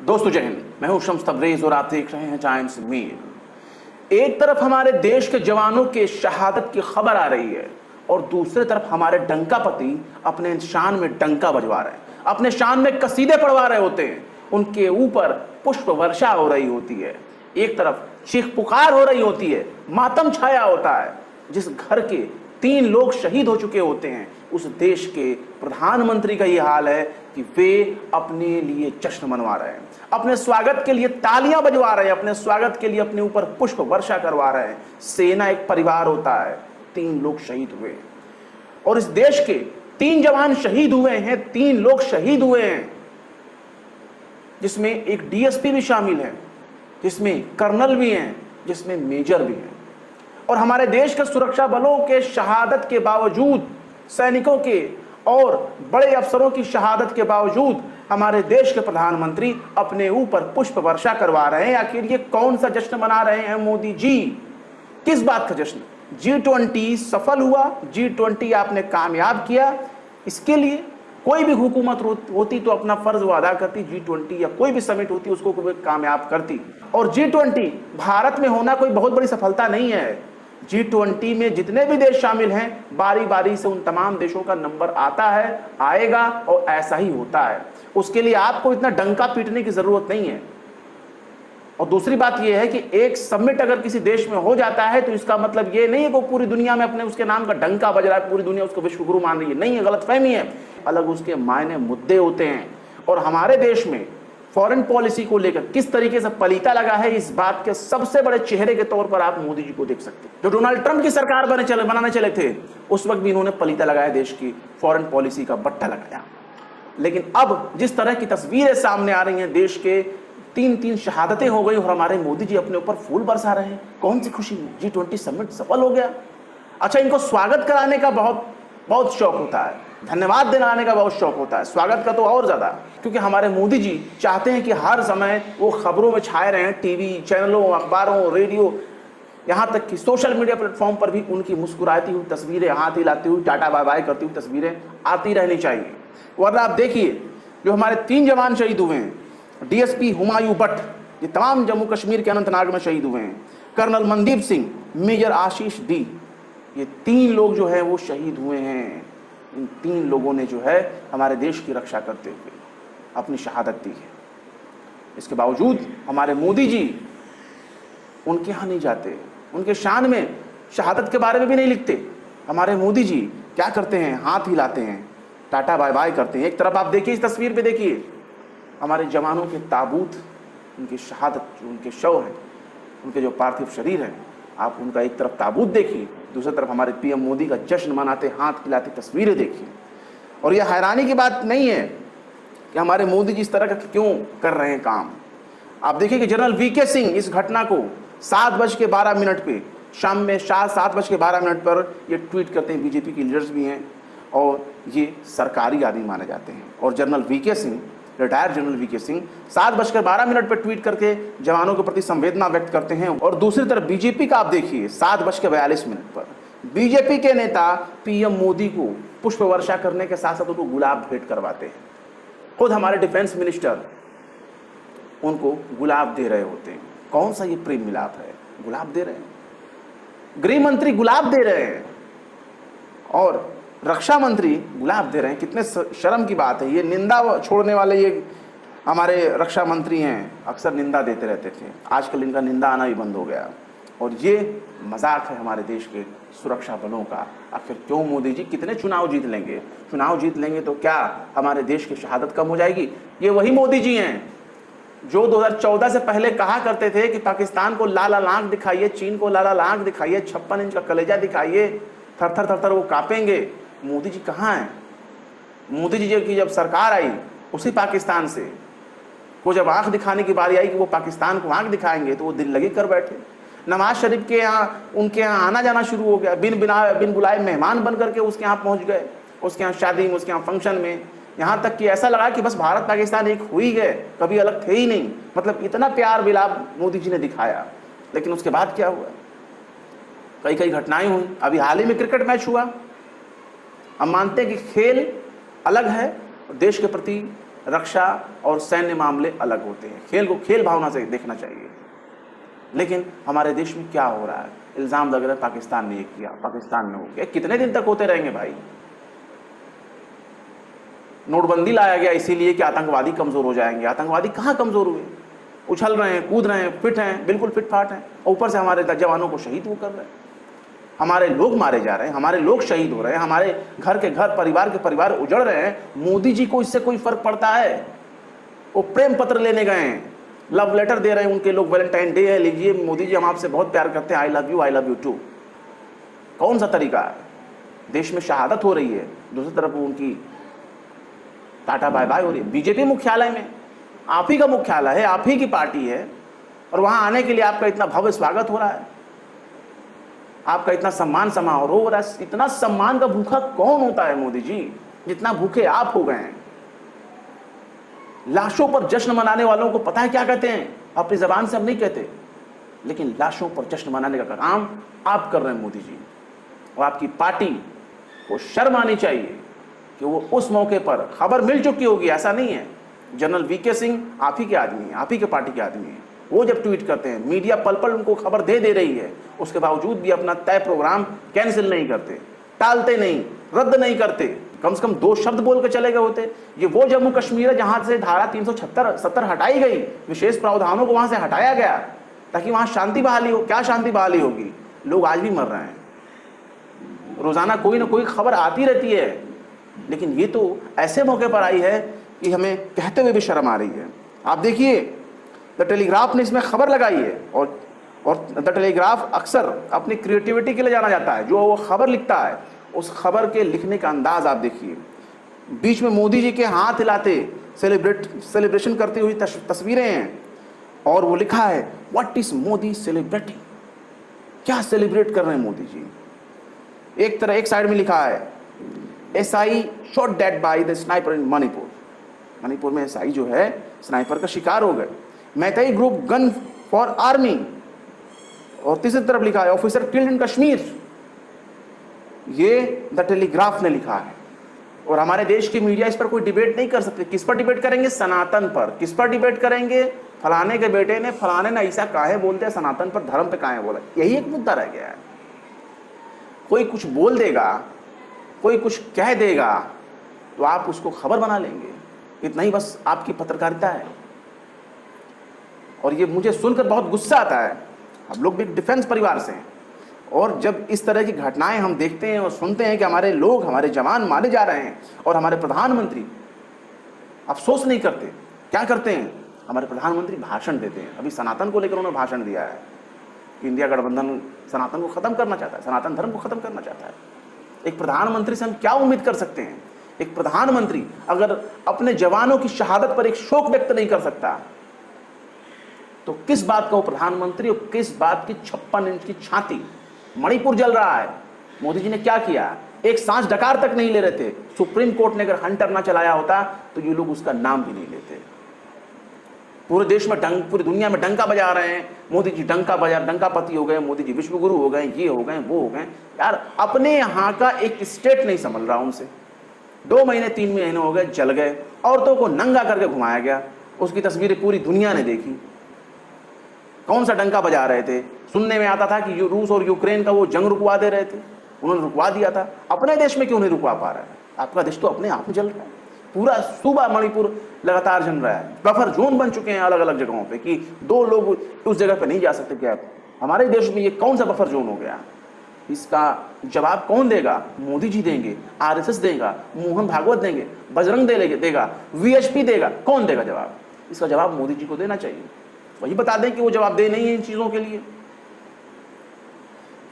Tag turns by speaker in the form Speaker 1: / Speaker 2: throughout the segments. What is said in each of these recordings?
Speaker 1: दोस्तों जय हिंद, मैं हूं शम्स तबरेज और आप देख रहे हैं टाइम्स मीर। एक तरफ हमारे देश के जवानों के शहादत की खबर आ रही है और दूसरी तरफ हमारे डंकापति अपने शान में डंका बजवा रहे हैं, अपने शान में कसीदे पढ़वा रहे होते हैं। उनके ऊपर पुष्प वर्षा हो रही होती है, एक तरफ चीख पुकार हो रही होती है, मातम छाया होता है। जिस घर के 3 लोग शहीद हो चुके होते हैं, उस देश के प्रधानमंत्री का ये हाल है कि वे अपने लिए जश्न मनवा रहे हैं, अपने स्वागत के लिए तालियां बजवा रहे हैं, अपने स्वागत के लिए अपने ऊपर पुष्प वर्षा करवा रहे हैं। सेना एक परिवार होता है, 3 लोग शहीद हुए और इस देश के 3 जवान शहीद हुए हैं, 3 लोग शहीद हुए हैं, जिसमें एक डीएसपी भी शामिल है, जिसमें कर्नल भी हैं, जिसमें मेजर भी हैं। और हमारे देश के सुरक्षा बलों के शहादत के बावजूद, सैनिकों के और बड़े अफसरों की शहादत के बावजूद हमारे देश के प्रधानमंत्री अपने ऊपर पुष्प वर्षा करवा रहे हैं। आखिर ये कौन सा जश्न मना रहे हैं मोदी जी? किस बात का जश्न? G20 सफल हुआ, G20 आपने कामयाब किया। इसके लिए कोई भी हुकूमत होती तो अपना फर्ज वो अदा करती, G20 या कोई भी समिट होती उसको कामयाब करती। और G20 भारत में होना कोई बहुत बड़ी सफलता नहीं है। G20 में जितने भी देश शामिल हैं, बारी बारी से उन तमाम देशों का नंबर आता है, आएगा और ऐसा ही होता है। उसके लिए आपको इतना डंका पीटने की जरूरत नहीं है। और दूसरी बात यह है कि एक समिट अगर किसी देश में हो जाता है तो इसका मतलब यह नहीं है कि पूरी दुनिया में अपने उसके नाम का डंका बज रहा है, पूरी दुनिया उसको विश्वगुरु मान रही है। नहीं है, गलतफहमी है। अलग उसके मायने मुद्दे होते हैं। और हमारे देश में फॉरेन पॉलिसी को लेकर किस तरीके से पलीता लगा है, इस बात के सबसे बड़े चेहरे के तौर पर आप मोदी जी को देख सकते हैं। जो डोनाल्ड ट्रंप की सरकार बनाने चले थे, उस वक्त भी इन्होंने पलीता लगाया, देश की फॉरेन पॉलिसी का बट्टा लगाया। लेकिन अब जिस तरह की तस्वीरें सामने आ रही हैं, देश के 3 शहादतें हो गई और हमारे मोदी जी अपने ऊपर फूल बरसा रहे हैं। कौन सी खुशी में G20 समिट सफल हो गया। अच्छा, इनको स्वागत कराने का बहुत शौक होता है, धन्यवाद दिलाने का बहुत शौक होता है, स्वागत का तो और ज्यादा, क्योंकि हमारे मोदी जी चाहते हैं कि हर समय वो खबरों में छाए रहें, टीवी चैनलों, अखबारों, रेडियो, यहाँ तक कि सोशल मीडिया प्लेटफॉर्म पर भी उनकी मुस्कुराती हुई तस्वीरें, हाथ हिलाती हुई, टाटा बाय बाय करती हुई तस्वीरें आती रहनी चाहिए। वरना आप देखिए, जो हमारे 3 जवान शहीद हुए हैं, डीएसपी हुमायूं भट्ट, ये तमाम जम्मू कश्मीर के अनंतनाग में शहीद हुए हैं, कर्नल मनदीप सिंह, मेजर आशीष डी, ये 3 लोग जो है वो शहीद हुए हैं। इन 3 लोगों ने जो है हमारे देश की रक्षा करते हुए अपनी शहादत दी है। इसके बावजूद हमारे मोदी जी उनके यहाँ नहीं जाते, उनके शान में शहादत के बारे में भी नहीं लिखते। हमारे मोदी जी क्या करते हैं? हाथ हिलाते हैं, टाटा बाय बाय करते हैं। एक तरफ आप देखिए, इस तस्वीर पे देखिए, हमारे जवानों के ताबूत, उनकी शहादत, जो उनके शव हैं, उनके जो पार्थिव शरीर हैं, आप उनका एक तरफ ताबूत देखिए, दूसरी तरफ हमारे पीएम मोदी का जश्न मनाते, हाथ खिलाते तस्वीरें देखिए। और यह हैरानी की बात नहीं है कि हमारे मोदी जी इस तरह का क्यों कर रहे हैं काम। आप देखिए कि जनरल वीके सिंह इस घटना को 7:12 पे, शाम में 7:12 पर ये ट्वीट करते हैं। बीजेपी के लीडर्स भी हैं और ये सरकारी आदमी माने जाते हैं। और general V K Singh, retired general V K Singh 7:12 पर ट्वीट करके जवानों के प्रति संवेदना व्यक्त करते हैं। और दूसरी तरफ बीजेपी का आप देखिए, 7:42 पर बीजेपी के नेता पीएम मोदी को पुष्प वर्षा करने के साथ साथ उनको गुलाब भेंट करवाते हैं। खुद हमारे डिफेंस मिनिस्टर उनको गुलाब दे रहे होते हैं। कौन सा ये प्रेम मिलाप है? गुलाब दे रहे हैं, गृह मंत्री गुलाब दे रहे हैं और रक्षा मंत्री गुलाब दे रहे हैं। कितने शर्म की बात है। ये निंदा छोड़ने वाले ये हमारे रक्षा मंत्री हैं, अक्सर निंदा देते रहते थे, आजकल इनका निंदा आना भी बंद हो गया। और ये मजाक है हमारे देश के सुरक्षा बलों का। आखिर क्यों मोदी जी? कितने चुनाव जीत लेंगे? चुनाव जीत लेंगे तो क्या हमारे देश की शहादत कम हो जाएगी? ये वही मोदी जी हैं जो 2014 से पहले कहा करते थे कि पाकिस्तान को लाल लाल आंख दिखाइए, चीन को लाल लाल आंख दिखाइए, 56 इंच का कलेजा दिखाइए, थर थर थर थर वो कांपेंगे। मोदी जी कहाँ हैं? मोदी जी की जब सरकार आई उसी पाकिस्तान से, वो जब आंख दिखाने की बारी आई कि वो पाकिस्तान को आंख दिखाएंगे, तो वो दिल लगी कर बैठे। नवाज शरीफ के यहाँ, उनके यहाँ आना जाना शुरू हो गया, बिन बुलाए मेहमान बन करके उसके यहाँ पहुँच गए, उसके यहाँ शादी में, उसके यहाँ फंक्शन में। यहाँ तक कि ऐसा लगा कि बस भारत पाकिस्तान एक हो ही गए, कभी अलग थे ही नहीं। मतलब इतना प्यार विलाप मोदी जी ने दिखाया। लेकिन उसके बाद क्या हुआ? कई घटनाएं हुई। अभी हाल ही में क्रिकेट मैच हुआ। हम मानते हैं कि खेल अलग है, देश के प्रति रक्षा और सैन्य मामले अलग होते हैं। खेल को खेल भावना से देखना चाहिए। लेकिन हमारे देश में क्या हो रहा है, इल्ज़ाम लग रहा है पाकिस्तान ने ये किया, पाकिस्तान में हो गया। कितने दिन तक होते रहेंगे भाई? नोटबंदी लाया गया इसीलिए कि आतंकवादी कमज़ोर हो जाएंगे। आतंकवादी कहाँ कमज़ोर हुए? उछल रहे हैं, कूद रहे हैं, फिट हैं, बिल्कुल फिट फाट हैं। ऊपर से हमारे जवानों को शहीद वो कर रहे हैं, हमारे लोग मारे जा रहे हैं, हमारे लोग शहीद हो रहे हैं, हमारे घर के घर, परिवार के परिवार उजड़ रहे हैं। मोदी जी को इससे कोई फर्क पड़ता है? वो प्रेम पत्र लेने गए हैं, लव लेटर दे रहे हैं उनके लोग, वैलेंटाइन डे है, लीजिए मोदी जी हम आपसे बहुत प्यार करते हैं, आई लव यू टू। कौन सा तरीका है? देश में शहादत हो रही है, दूसरी तरफ उनकी टाटा बाय बाय हो रही है। बीजेपी मुख्यालय में, आप ही का मुख्यालय है, आप ही की पार्टी है, और वहां आने के लिए आपका इतना भव्य स्वागत हो रहा है, आपका इतना सम्मान समारोह हो रहा है। इतना सम्मान का भूखा कौन होता है मोदी जी, जितना भूखे आप हो गए हैं? लाशों पर जश्न मनाने वालों को पता है क्या कहते हैं? अपनी जबान से हम नहीं कहते, लेकिन लाशों पर जश्न मनाने का काम आप कर रहे हैं मोदी जी। और आपकी पार्टी को शर्म आनी चाहिए कि वो उस मौके पर, खबर मिल चुकी होगी, ऐसा नहीं है, जनरल वीके सिंह आप ही के आदमी हैं, आप ही के पार्टी के आदमी हैं, वो जब ट्वीट करते हैं, मीडिया पल पल उनको खबर दे रही है, उसके बावजूद भी अपना तय प्रोग्राम कैंसिल नहीं करते, टालते नहीं, रद्द नहीं करते। कम से कम 2 शब्द बोल के चले गए होते। ये वो जम्मू कश्मीर है जहां से धारा 370 हटाई गई, विशेष प्रावधानों को वहां से हटाया गया ताकि वहां शांति बहाली हो। क्या शांति बहाली होगी? लोग आज भी मर रहे हैं, रोजाना कोई ना कोई खबर आती रहती है, लेकिन ये तो ऐसे मौके पर आई है कि हमें कहते हुए भी शर्म आ रही है। आप देखिए, द टेलीग्राफ ने इसमें खबर लगाई है, और द टेलीग्राफ अक्सर अपनी क्रिएटिविटी के लिए जाना जाता है। जो वो खबर लिखता है, उस खबर के लिखने का अंदाज आप देखिए। बीच में मोदी जी के हाथ हिलाते सेलिब्रेशन करती हुई तस्वीरें हैं, और वो लिखा है व्हाट इज मोदी सेलिब्रेटिंग। क्या सेलिब्रेट कर रहे हैं मोदी जी? एक साइड में लिखा है SI shot dead by the sniper in Manipur. Manipur में SI जो है स्नाइपर का शिकार हो गए। Meitei group gun for army. और तीसरी तरफ लिखा है ऑफिसर किल्ड इन कश्मीर। ये द टेलीग्राफ ने लिखा है। और हमारे देश की मीडिया इस पर कोई डिबेट नहीं कर सकते। किस पर डिबेट करेंगे? सनातन पर। किस पर डिबेट करेंगे? फलाने के बेटे ने, फलाने ने ऐसा काहे बोलते हैं, सनातन पर, धर्म पे काहे बोला। यही एक मुद्दा रह गया है। कोई कुछ बोल देगा, कोई कुछ कह देगा, तो आप उसको खबर बना लेंगे। इतना ही बस आपकी पत्रकारिता है। और ये मुझे सुनकर बहुत गुस्सा आता है। हम लोग भी डिफेंस परिवार से हैं, और जब इस तरह की घटनाएं हम देखते हैं और सुनते हैं कि हमारे लोग, हमारे जवान मारे जा रहे हैं, और हमारे प्रधानमंत्री अफसोस नहीं करते, क्या करते हैं? हमारे प्रधानमंत्री भाषण देते हैं। अभी सनातन को लेकर उन्होंने भाषण दिया है कि इंडिया गठबंधन सनातन को खत्म करना चाहता है, सनातन धर्म को खत्म करना चाहता है। एक प्रधानमंत्री से हम क्या उम्मीद कर सकते हैं? एक प्रधानमंत्री अगर अपने जवानों की शहादत पर एक शोक व्यक्त नहीं कर सकता, तो किस बात का वो प्रधानमंत्री, और किस बात की 56 इंच की छाती? मणिपुर जल रहा है, मोदी जी ने क्या किया? एक सांस डकार तक नहीं ले रहे थे। सुप्रीम कोर्ट ने अगर हंटर ना चलाया होता तो ये लोग उसका नाम भी नहीं लेते। पूरे देश में पूरी दुनिया में डंका बजा रहे हैं, मोदी जी डंकापति हो गए, मोदी जी विश्वगुरु हो गए, ये हो गए, वो हो गए। यार अपने यहाँ का एक स्टेट नहीं संभल रहा उनसे। 2 महीने 3 महीने हो गए, जल गए। औरतों को नंगा करके घुमाया गया, उसकी तस्वीरें पूरी दुनिया ने देखी। कौन सा डंका बजा रहे थे? सुनने में आता था कि रूस और यूक्रेन का वो जंग रुकवा दे रहे थे, उन्होंने रुकवा दिया था। अपने देश में क्यों नहीं रुकवा पा रहा है? आपका देश तो अपने आप में जल रहा है। पूरा सूबा मणिपुर लगातार जल रहा है। बफर जोन बन चुके हैं अलग अलग जगहों पे कि 2 लोग उस जगह पे नहीं जा सकते। क्या हमारे देश में ये कौन सा बफर जोन हो गया? इसका जवाब कौन देगा? मोदी जी देंगे, RSS देगा, मोहन भागवत देंगे, बजरंग देगा, VHP देगा। कौन देगा जवाब? इसका जवाब मोदी जी को देना चाहिए। वही बता दें कि वो जवाब दे नहीं है इन चीजों के लिए।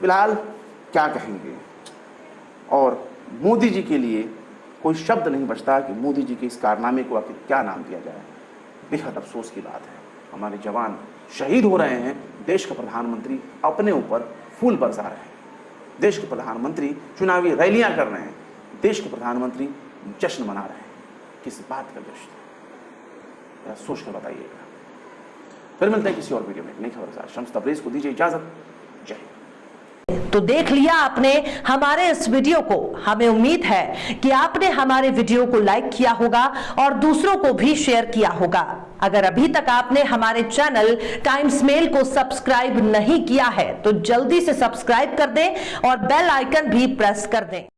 Speaker 1: फिलहाल क्या कहेंगे? और मोदी जी के लिए कोई शब्द नहीं बचता कि मोदी जी के इस कारनामे को आखिर क्या नाम दिया जाए। बेहद अफसोस की बात है। हमारे जवान शहीद हो रहे हैं, देश का प्रधानमंत्री अपने ऊपर फूल बरसा रहे हैं, देश के प्रधानमंत्री चुनावी रैलियां कर रहे हैं, देश के प्रधानमंत्री जश्न मना रहे हैं। किस बात का जश्न? सोच कर बताइएगा। फिर मिलते हैं किसी और वीडियो में, एक नई खबर के साथ। शम्स तबरेज़ को दीजिए इजाजत। जय हिंद।
Speaker 2: तो देख लिया आपने हमारे इस वीडियो को। हमें उम्मीद है कि आपने हमारे वीडियो को लाइक किया होगा और दूसरों को भी शेयर किया होगा। अगर अभी तक आपने हमारे चैनल टाइम्स मेल को सब्सक्राइब नहीं किया है तो जल्दी से सब्सक्राइब कर दें और बेल आइकन भी प्रेस कर दें।